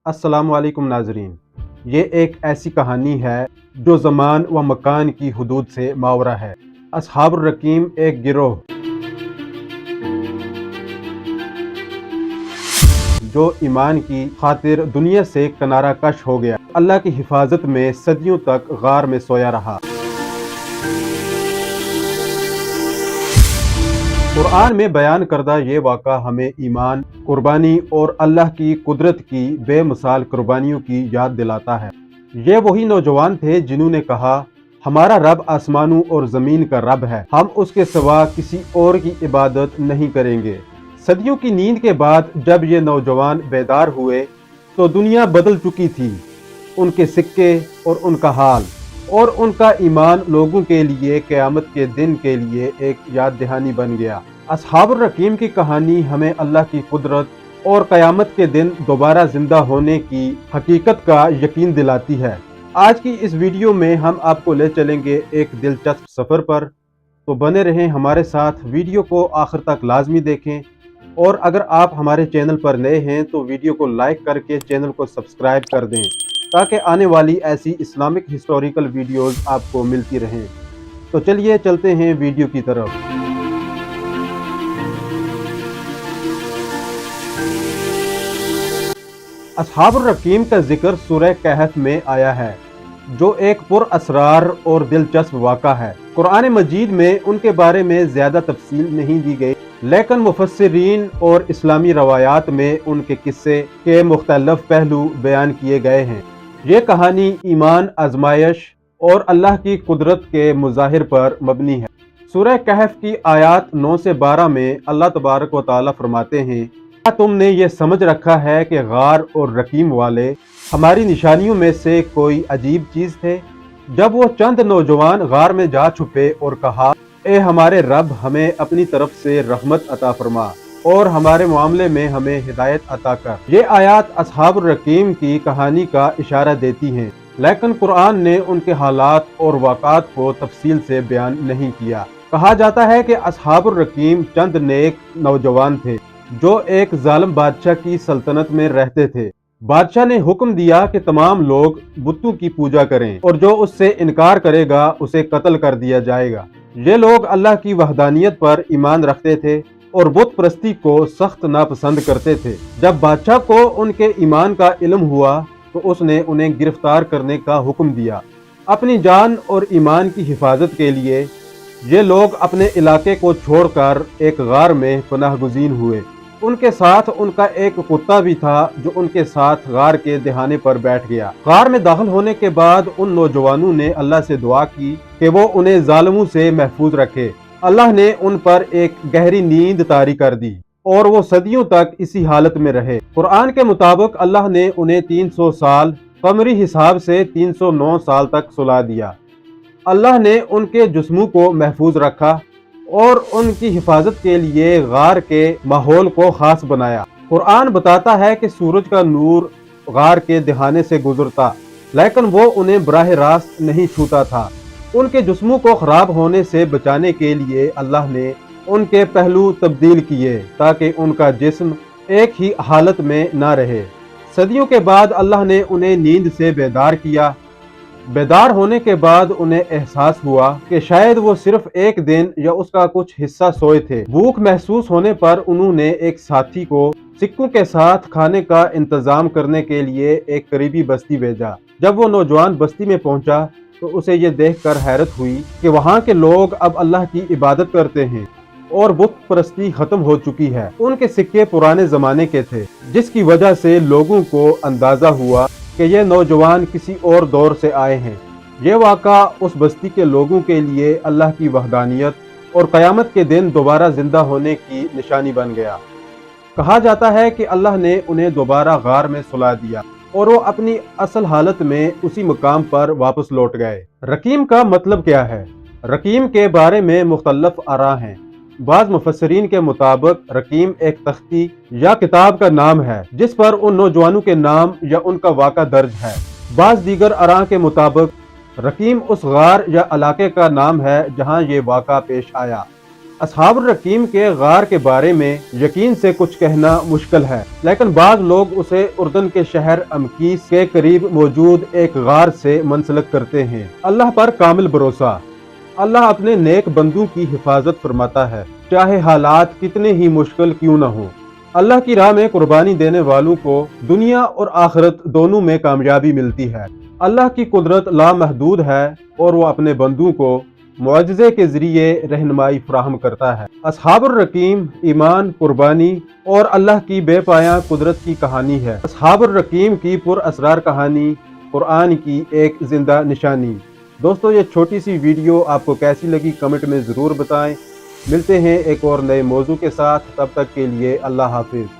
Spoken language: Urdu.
السلام علیکم ناظرین، یہ ایک ایسی کہانی ہے جو زمان و مکان کی حدود سے ماورا ہے۔ اصحاب الرقیم ایک گروہ جو ایمان کی خاطر دنیا سے کنارہ کش ہو گیا، اللہ کی حفاظت میں صدیوں تک غار میں سویا رہا۔ قرآن میں بیان کردہ یہ واقعہ ہمیں ایمان، قربانی اور اللہ کی قدرت کی بے مثال قربانیوں کی یاد دلاتا ہے۔ یہ وہی نوجوان تھے جنہوں نے کہا، ہمارا رب آسمانوں اور زمین کا رب ہے، ہم اس کے سوا کسی اور کی عبادت نہیں کریں گے۔ صدیوں کی نیند کے بعد جب یہ نوجوان بیدار ہوئے تو دنیا بدل چکی تھی۔ ان کے سکے اور ان کا حال اور ان کا ایمان لوگوں کے لیے قیامت کے دن کے لیے ایک یاد دہانی بن گیا۔ اصحاب الرقیم کی کہانی ہمیں اللہ کی قدرت اور قیامت کے دن دوبارہ زندہ ہونے کی حقیقت کا یقین دلاتی ہے۔ آج کی اس ویڈیو میں ہم آپ کو لے چلیں گے ایک دلچسپ سفر پر، تو بنے رہیں ہمارے ساتھ، ویڈیو کو آخر تک لازمی دیکھیں، اور اگر آپ ہمارے چینل پر نئے ہیں تو ویڈیو کو لائک کر کے چینل کو سبسکرائب کر دیں تاکہ آنے والی ایسی اسلامک ہسٹوریکل ویڈیوز آپ کو ملتی رہیں۔ تو چلیے چلتے ہیں ویڈیو کی طرف۔ اصحاب الرقیم کا ذکر سورہ کہف میں آیا ہے، جو ایک پر اسرار اور دلچسپ واقعہ ہے۔ قرآن مجید میں ان کے بارے میں زیادہ تفصیل نہیں دی گئی، لیکن مفسرین اور اسلامی روایات میں ان کے قصے کے مختلف پہلو بیان کیے گئے ہیں۔ یہ کہانی ایمان، آزمائش اور اللہ کی قدرت کے مظاہر پر مبنی ہے۔ سورہ کہف کی آیات 9 سے 12 میں اللہ تبارک و تعالیٰ فرماتے ہیں، کیا تم نے یہ سمجھ رکھا ہے کہ غار اور رقیم والے ہماری نشانیوں میں سے کوئی عجیب چیز تھے؟ جب وہ چند نوجوان غار میں جا چھپے اور کہا، اے ہمارے رب، ہمیں اپنی طرف سے رحمت عطا فرما اور ہمارے معاملے میں ہمیں ہدایت عطا کر۔ یہ آیات اصحاب الرقیم کی کہانی کا اشارہ دیتی ہیں، لیکن قرآن نے ان کے حالات اور واقعات کو تفصیل سے بیان نہیں کیا۔ کہا جاتا ہے کہ اصحاب الرقیم چند نیک نوجوان تھے جو ایک ظالم بادشاہ کی سلطنت میں رہتے تھے۔ بادشاہ نے حکم دیا کہ تمام لوگ بتوں کی پوجا کریں اور جو اس سے انکار کرے گا اسے قتل کر دیا جائے گا۔ یہ لوگ اللہ کی وحدانیت پر ایمان رکھتے تھے اور بت پرستی کو سخت ناپسند کرتے تھے۔ جب بادشاہ کو ان کے ایمان کا علم ہوا تو اس نے انہیں گرفتار کرنے کا حکم دیا۔ اپنی جان اور ایمان کی حفاظت کے لیے یہ لوگ اپنے علاقے کو چھوڑ کر ایک غار میں پناہ گزین ہوئے۔ ان کے ساتھ ان کا ایک کتا بھی تھا جو ان کے ساتھ غار کے دہانے پر بیٹھ گیا۔ غار میں داخل ہونے کے بعد ان نوجوانوں نے اللہ سے دعا کی کہ وہ انہیں ظالموں سے محفوظ رکھے۔ اللہ نے ان پر ایک گہری نیند طاری کر دی اور وہ صدیوں تک اسی حالت میں رہے۔ قرآن کے مطابق اللہ نے انہیں 300 سال، قمری حساب سے 309 سال تک سلا دیا۔ اللہ نے ان کے جسموں کو محفوظ رکھا اور ان کی حفاظت کے لیے غار کے ماحول کو خاص بنایا۔ قرآن بتاتا ہے کہ سورج کا نور غار کے دہانے سے گزرتا، لیکن وہ انہیں براہ راست نہیں چھوتا تھا۔ ان کے جسموں کو خراب ہونے سے بچانے کے لیے اللہ نے ان کے پہلو تبدیل کیے تاکہ ان کا جسم ایک ہی حالت میں نہ رہے۔ صدیوں کے بعد اللہ نے انہیں نیند سے بیدار کیا۔ بیدار ہونے کے بعد انہیں احساس ہوا کہ شاید وہ صرف ایک دن یا اس کا کچھ حصہ سوئے تھے۔ بھوک محسوس ہونے پر انہوں نے ایک ساتھی کو سکوں کے ساتھ کھانے کا انتظام کرنے کے لیے ایک قریبی بستی بھیجا۔ جب وہ نوجوان بستی میں پہنچا تو اسے یہ دیکھ کر حیرت ہوئی کہ وہاں کے لوگ اب اللہ کی عبادت کرتے ہیں اور بت پرستی ختم ہو چکی ہے۔ ان کے سکے پرانے زمانے کے تھے، جس کی وجہ سے لوگوں کو اندازہ ہوا کہ یہ نوجوان کسی اور دور سے آئے ہیں۔ یہ واقعہ اس بستی کے لوگوں کے لیے اللہ کی وحدانیت اور قیامت کے دن دوبارہ زندہ ہونے کی نشانی بن گیا۔ کہا جاتا ہے کہ اللہ نے انہیں دوبارہ غار میں سلا دیا اور وہ اپنی اصل حالت میں اسی مقام پر واپس لوٹ گئے۔ رقیم کا مطلب کیا ہے؟ رقیم کے بارے میں مختلف آراء ہیں۔ بعض مفسرین کے مطابق رقیم ایک تختی یا کتاب کا نام ہے جس پر ان نوجوانوں کے نام یا ان کا واقعہ درج ہے۔ بعض دیگر آراء کے مطابق رقیم اس غار یا علاقے کا نام ہے جہاں یہ واقعہ پیش آیا۔ اصحاب الرقیم کے غار کے بارے میں یقین سے کچھ کہنا مشکل ہے، لیکن بعض لوگ اسے اردن کے شہر امکیس کے قریب موجود ایک غار سے منسلک کرتے ہیں۔ اللہ پر کامل بھروسہ۔ اللہ اپنے نیک بندوں کی حفاظت فرماتا ہے، چاہے حالات کتنے ہی مشکل کیوں نہ ہوں۔ اللہ کی راہ میں قربانی دینے والوں کو دنیا اور آخرت دونوں میں کامیابی ملتی ہے۔ اللہ کی قدرت لامحدود ہے اور وہ اپنے بندوں کو معجزے کے ذریعے رہنمائی فراہم کرتا ہے۔ اصحاب الرقیم ایمان، قربانی اور اللہ کی بے پایاں قدرت کی کہانی ہے۔ اصحاب الرقیم کی پر اسرار کہانی قرآن کی ایک زندہ نشانی۔ دوستو، یہ چھوٹی سی ویڈیو آپ کو کیسی لگی کمنٹ میں ضرور بتائیں۔ ملتے ہیں ایک اور نئے موضوع کے ساتھ، تب تک کے لیے اللہ حافظ۔